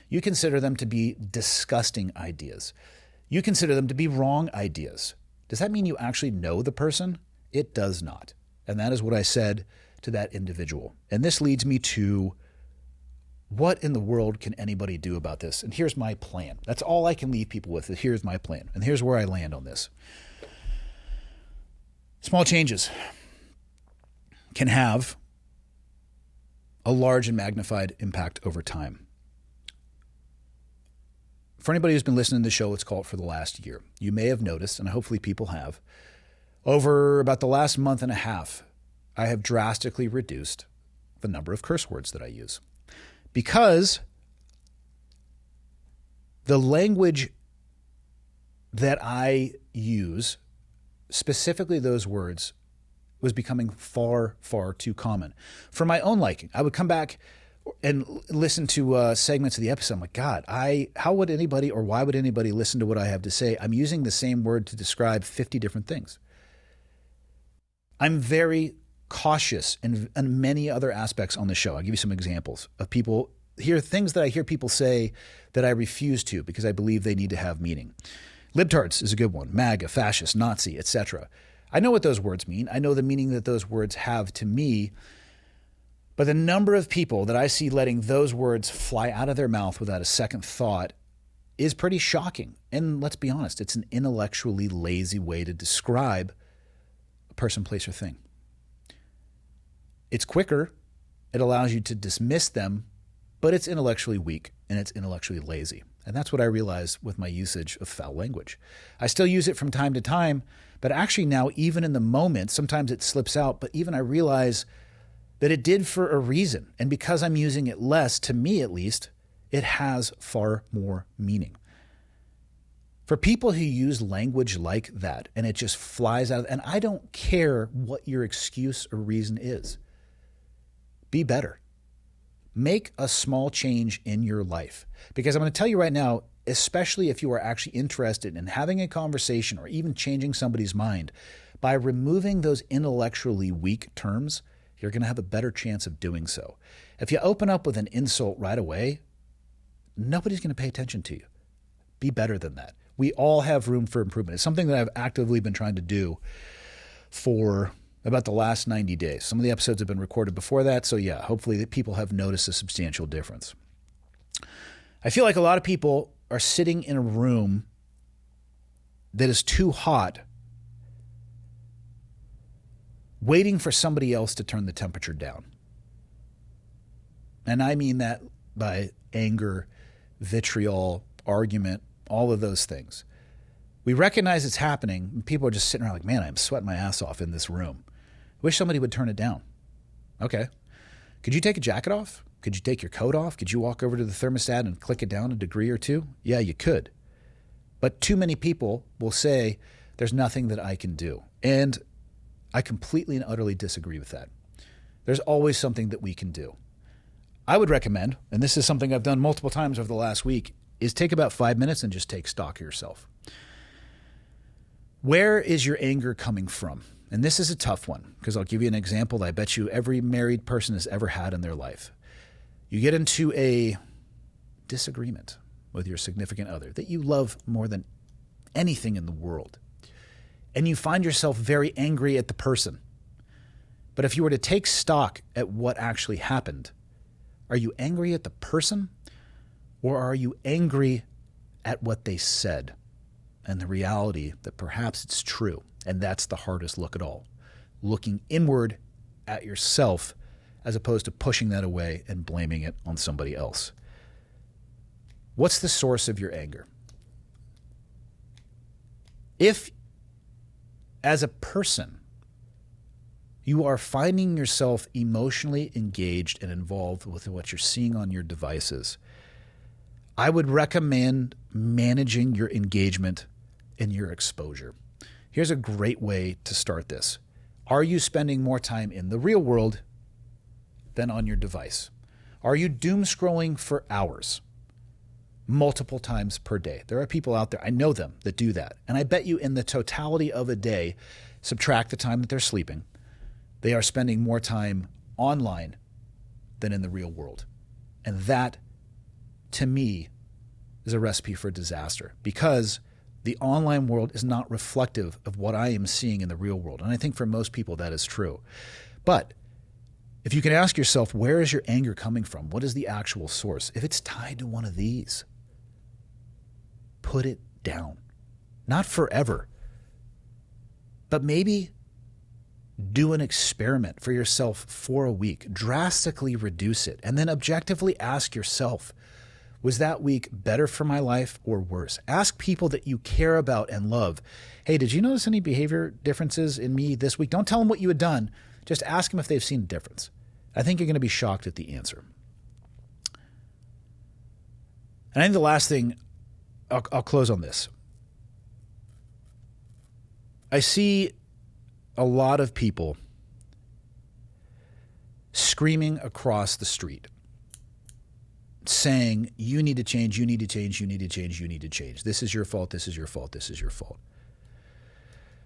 You consider them to be disgusting ideas. You consider them to be wrong ideas. Does that mean you actually know the person? It does not. And that is what I said to that individual. And this leads me to, what in the world can anybody do about this? And here's my plan. That's all I can leave people with. Here's my plan. And here's where I land on this. Small changes can have a large and magnified impact over time. For anybody who's been listening to the show, let's call it for the last year, you may have noticed, and hopefully people have, over about the last month and a half, I have drastically reduced the number of curse words that I use. Because the language that I use, specifically those words, was becoming far, far too common. For my own liking, I would come back and listen to segments of the episode. I'm like, God, how would anybody, or why would anybody listen to what I have to say? I'm using the same word to describe 50 different things. I'm very cautious in many other aspects on the show. I'll give you some examples of things that I hear people say that I refuse to because I believe they need to have meaning. Libtards is a good one. MAGA, fascist, Nazi, etc. I know what those words mean. I know the meaning that those words have to me. But the number of people that I see letting those words fly out of their mouth without a second thought is pretty shocking. And let's be honest, it's an intellectually lazy way to describe a person, place, or thing. It's quicker. It allows you to dismiss them, but it's intellectually weak and it's intellectually lazy. And that's what I realized with my usage of foul language. I still use it from time to time, but actually now, even in the moment, sometimes it slips out, but even I realize that it did for a reason. And because I'm using it less, to me at least, it has far more meaning. For people who use language like that and it just flies out, and I don't care what your excuse or reason is, be better. Make a small change in your life. Because I'm going to tell you right now, especially if you are actually interested in having a conversation or even changing somebody's mind, by removing those intellectually weak terms, you're going to have a better chance of doing so. If you open up with an insult right away, nobody's going to pay attention to you. Be better than that. We all have room for improvement. It's something that I've actively been trying to do for about the last 90 days. Some of the episodes have been recorded before that, so yeah, hopefully that people have noticed a substantial difference. I feel like a lot of people are sitting in a room that is too hot, waiting for somebody else to turn the temperature down. And I mean that by anger, vitriol, argument, all of those things. We recognize it's happening, and people are just sitting around like, man, I'm sweating my ass off in this room. Wish somebody would turn it down. Okay. Could you take a jacket off? Could you take your coat off? Could you walk over to the thermostat and click it down a degree or two? Yeah, you could. But too many people will say, there's nothing that I can do. And I completely and utterly disagree with that. There's always something that we can do. I would recommend, and this is something I've done multiple times over the last week, is take about 5 minutes and just take stock of yourself. Where is your anger coming from? And this is a tough one, because I'll give you an example that I bet you every married person has ever had in their life. You get into a disagreement with your significant other that you love more than anything in the world, and you find yourself very angry at the person. But if you were to take stock at what actually happened, are you angry at the person, or are you angry at what they said and the reality that perhaps it's true? And that's the hardest look at all. Looking inward at yourself as opposed to pushing that away and blaming it on somebody else. What's the source of your anger? If, as a person, you are finding yourself emotionally engaged and involved with what you're seeing on your devices, I would recommend managing your engagement and your exposure. Here's a great way to start this. Are you spending more time in the real world than on your device? Are you doom scrolling for hours, multiple times per day? There are people out there, I know them, that do that. And I bet you in the totality of a day, subtract the time that they're sleeping, they are spending more time online than in the real world. And that, to me, is a recipe for disaster, because the online world is not reflective of what I am seeing in the real world. And I think for most people that is true. But if you can ask yourself, where is your anger coming from? What is the actual source? If it's tied to one of these, put it down. Not forever, but maybe do an experiment for yourself for a week. Drastically reduce it, and then objectively ask yourself, was that week better for my life or worse? Ask people that you care about and love, hey, did you notice any behavior differences in me this week? Don't tell them what you had done. Just ask them if they've seen a difference. I think you're going to be shocked at the answer. And I think the last thing, I'll close on this. I see a lot of people screaming across the street, saying, you need to change, you need to change, you need to change, you need to change. This is your fault, this is your fault, this is your fault.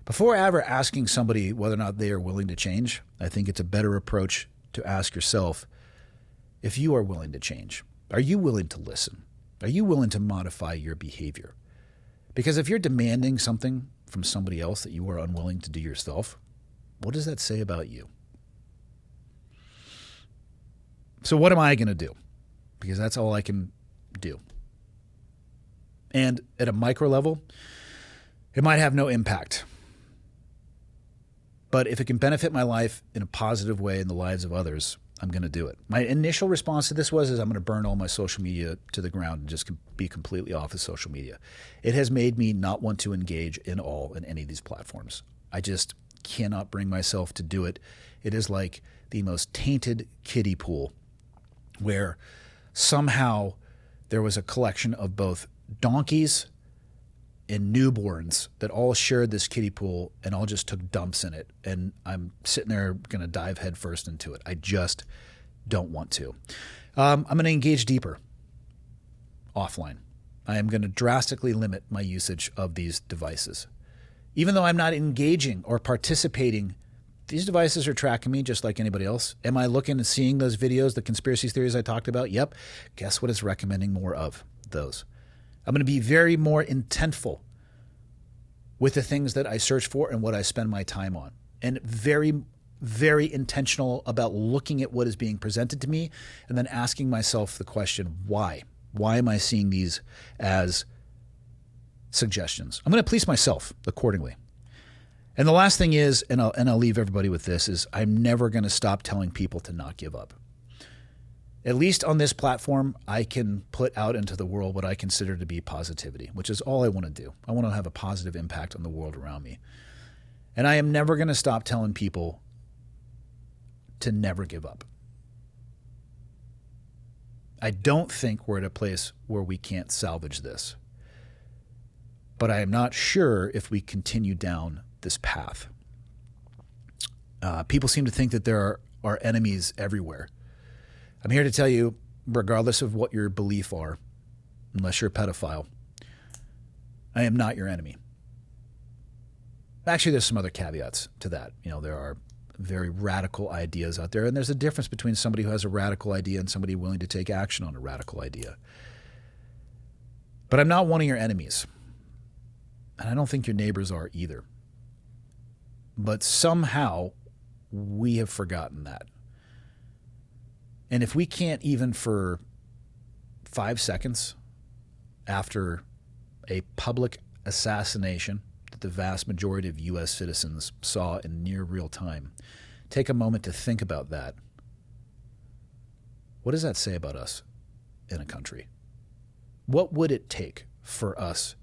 Before ever asking somebody whether or not they are willing to change, I think it's a better approach to ask yourself if you are willing to change. Are you willing to listen? Are you willing to modify your behavior? Because if you're demanding something from somebody else that you are unwilling to do yourself, what does that say about you? So what am I going to do? Because that's all I can do. And at a micro level, it might have no impact. But if it can benefit my life in a positive way in the lives of others, I'm going to do it. My initial response to this was I'm going to burn all my social media to the ground and just be completely off of social media. It has made me not want to engage in any of these platforms. I just cannot bring myself to do it. It is like the most tainted kiddie pool where somehow there was a collection of both donkeys and newborns that all shared this kiddie pool and all just took dumps in it. And I'm sitting there going to dive headfirst into it. I just don't want to. I'm going to engage deeper offline. I am going to drastically limit my usage of these devices. Even though I'm not engaging or participating, these devices are tracking me just like anybody else. Am I looking and seeing those videos, the conspiracy theories I talked about? Yep. Guess what it's recommending more of? Those. I'm going to be very more intentful with the things that I search for and what I spend my time on. And very, very intentional about looking at what is being presented to me and then asking myself the question, why? Why am I seeing these as suggestions? I'm going to police myself accordingly. And the last thing is, and I'll leave everybody with this, is I'm never going to stop telling people to not give up. At least on this platform, I can put out into the world what I consider to be positivity, which is all I want to do. I want to have a positive impact on the world around me. And I am never going to stop telling people to never give up. I don't think we're at a place where we can't salvage this. But I am not sure if we continue down this path. People seem to think that there are enemies everywhere. I'm here to tell you, regardless of what your beliefs are, unless you're a pedophile, I am not your enemy. Actually, there's some other caveats to that. There are very radical ideas out there, and there's a difference between somebody who has a radical idea and somebody willing to take action on a radical idea. But I'm not one of your enemies, and I don't think your neighbors are either. But somehow we have forgotten that. And if we can't, even for 5 seconds after a public assassination that the vast majority of U.S. citizens saw in near real time, take a moment to think about that, what does that say about us in a country? What would it take for us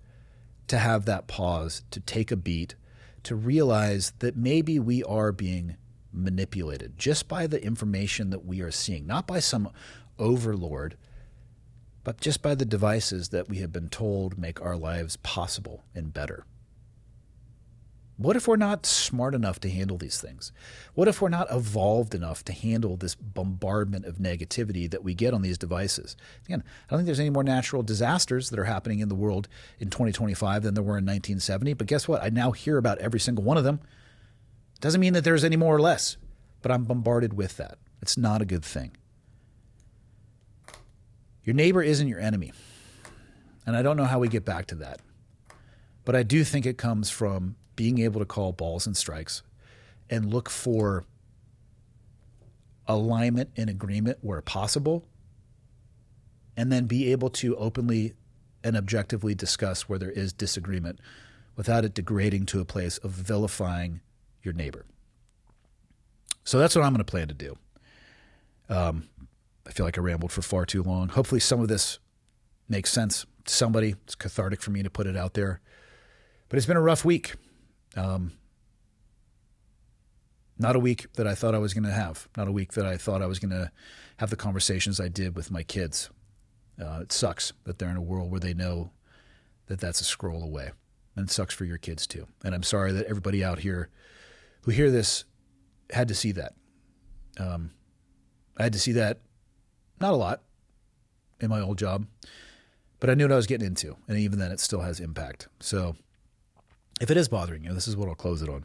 to have that pause, to take a beat, to realize that maybe we are being manipulated just by the information that we are seeing, not by some overlord, but just by the devices that we have been told make our lives possible and better? What if we're not smart enough to handle these things? What if we're not evolved enough to handle this bombardment of negativity that we get on these devices? Again, I don't think there's any more natural disasters that are happening in the world in 2025 than there were in 1970. But guess what? I now hear about every single one of them. Doesn't mean that there's any more or less, but I'm bombarded with that. It's not a good thing. Your neighbor isn't your enemy. And I don't know how we get back to that. But I do think it comes from being able to call balls and strikes and look for alignment and agreement where possible, and then be able to openly and objectively discuss where there is disagreement without it degrading to a place of vilifying your neighbor. So that's what I'm going to plan to do. I feel like I rambled for far too long. Hopefully some of this makes sense to somebody. It's cathartic for me to put it out there. But it's been a rough week. Not a week that I thought I was going to have. Not a week that I thought I was going to have the conversations I did with my kids. It sucks that they're in a world where they know that that's a scroll away. And it sucks for your kids too. And I'm sorry that everybody out here who hear this had to see that. I had to see that, not a lot, in my old job. But I knew what I was getting into. And even then, it still has impact. So if it is bothering you, this is what I'll close it on.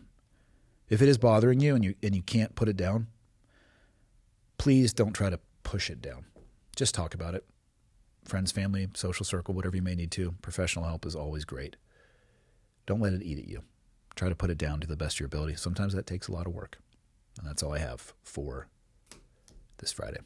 If it is bothering you and you can't put it down, please don't try to push it down. Just talk about it. Friends, family, social circle, whatever you may need to. Professional help is always great. Don't let it eat at you. Try to put it down to the best of your ability. Sometimes that takes a lot of work. And that's all I have for this Friday.